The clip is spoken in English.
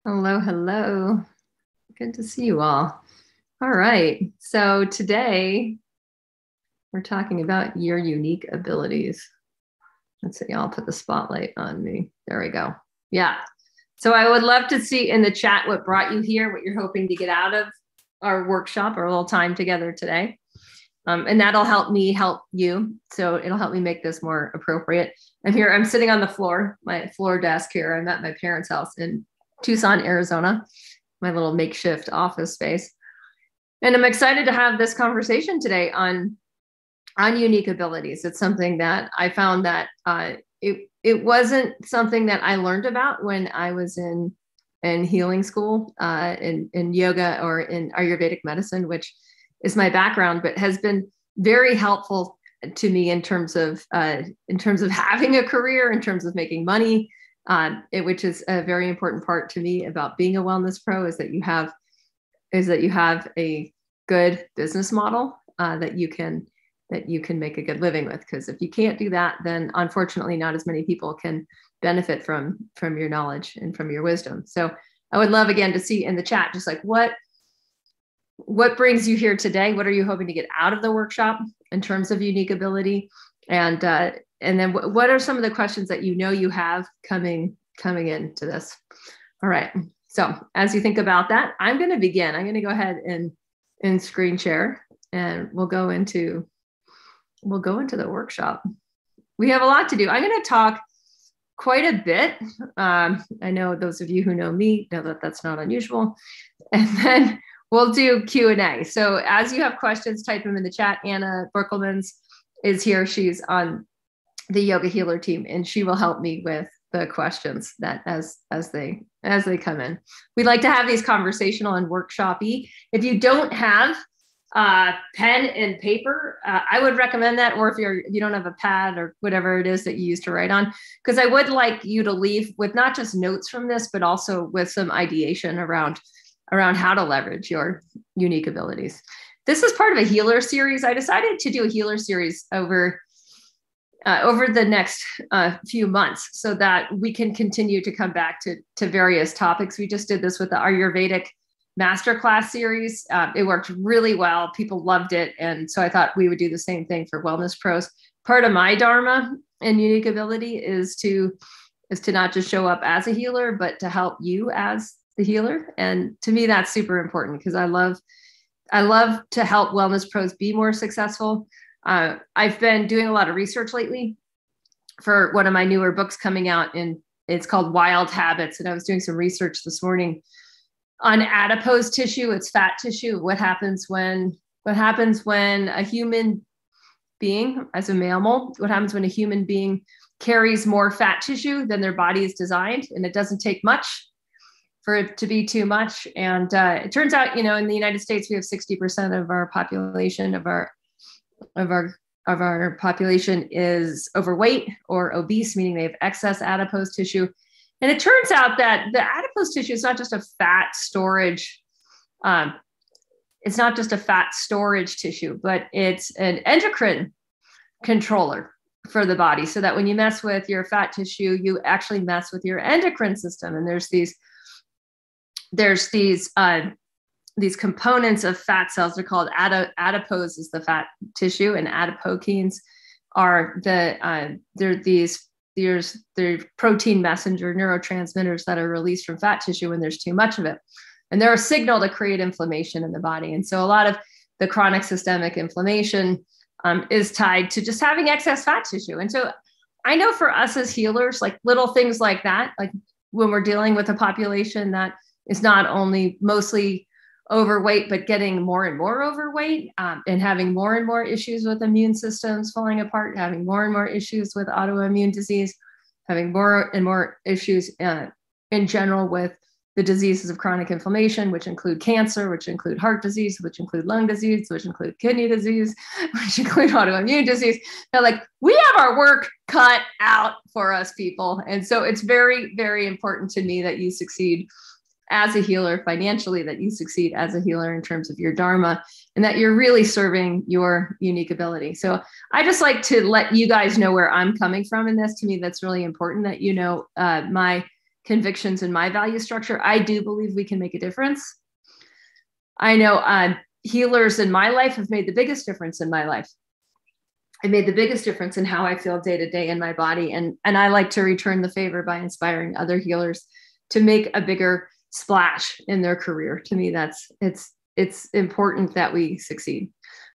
Hello, hello. Good to see you all. All right. So today we're talking about your unique abilities. Let's see, I'll put the spotlight on me. There we go. Yeah. So I would love to see in the chat what brought you here, what you're hoping to get out of our workshop or a little time together today. And that'll help me help you. So it'll help me make this more appropriate. I'm sitting on the floor, my floor desk here. I'm at my parents' house in Tucson, Arizona, my little makeshift office space. And I'm excited to have this conversation today on unique abilities. It's something that I found that it wasn't something that I learned about when I was in healing school, in yoga or in Ayurvedic medicine, which is my background, but has been very helpful to me in terms of having a career, in terms of making money, which is a very important part to me about being a wellness pro, is that you have a good business model that you can make a good living with. Because if you can't do that, then unfortunately not as many people can benefit from your knowledge and from your wisdom. So I would love again to see in the chat just like what brings you here today? What are you hoping to get out of the workshop in terms of unique ability? And then what are some of the questions that you have coming into this? All right. So as you think about that, I'm going to begin. I'm going to go ahead and screen share, and we'll go into the workshop. We have a lot to do. I'm going to talk quite a bit. I know those of you who know me know that that's not unusual. And then we'll do Q&A. So as you have questions, type them in the chat. Anna Berkelmans is here. She's on the Yogahealer team, and she will help me with the questions that as they come in. We like to have these conversational and workshop-y. If you don't have pen and paper, I would recommend that. Or if you don't have a pad or whatever it is that you use to write on, because I would like you to leave with not just notes from this, but also with some ideation around how to leverage your unique abilities. This is part of a healer series. I decided to do a healer series over the next few months so that we can continue to come back to various topics. We just did this with the Ayurvedic masterclass series. It worked really well. People loved it. And so I thought we would do the same thing for wellness pros. Part of my dharma and unique ability is to not just show up as a healer, but to help you as the healer. And to me, that's super important because I love to help wellness pros be more successful. I've been doing a lot of research lately for one of my newer books coming out, and it's called Wild Habits. And I was doing some research this morning on adipose tissue. It's fat tissue. What happens when a human being, as a mammal, what happens when a human being carries more fat tissue than their body is designed? And it doesn't take much for it to be too much. And it turns out, in the United States, we have 60% of our population of our population is overweight or obese, meaning they have excess adipose tissue. And it turns out that the adipose tissue is not just a fat storage. It's not just a fat storage tissue, but it's an endocrine controller for the body. So that when you mess with your fat tissue, you actually mess with your endocrine system. And there's these components of fat cells. They're called adipose is the fat tissue, and adipokines are they're protein messenger neurotransmitters that are released from fat tissue when there's too much of it. And they're a signal to create inflammation in the body. And so a lot of the chronic systemic inflammation is tied to just having excess fat tissue. And so I know for us as healers, like little things like that, like when we're dealing with a population that is not only mostly overweight, but getting more and more overweight, and having more and more issues with immune systems falling apart, having more and more issues with autoimmune disease, having more and more issues in general with the diseases of chronic inflammation, which include cancer, which include heart disease, which include lung disease, which include kidney disease, which include autoimmune disease. Now, like, we have our work cut out for us, people. And so it's very, very important to me that you succeed as a healer financially, that you succeed as a healer in terms of your dharma, and that you're really serving your unique ability. So I just like to let you guys know where I'm coming from in this. To me, that's really important that my convictions and my value structure, I do believe we can make a difference. I know healers in my life have made the biggest difference in my life. It made the biggest difference in how I feel day to day in my body. And I like to return the favor by inspiring other healers to make a bigger splash in their career. To me, it's important that we succeed.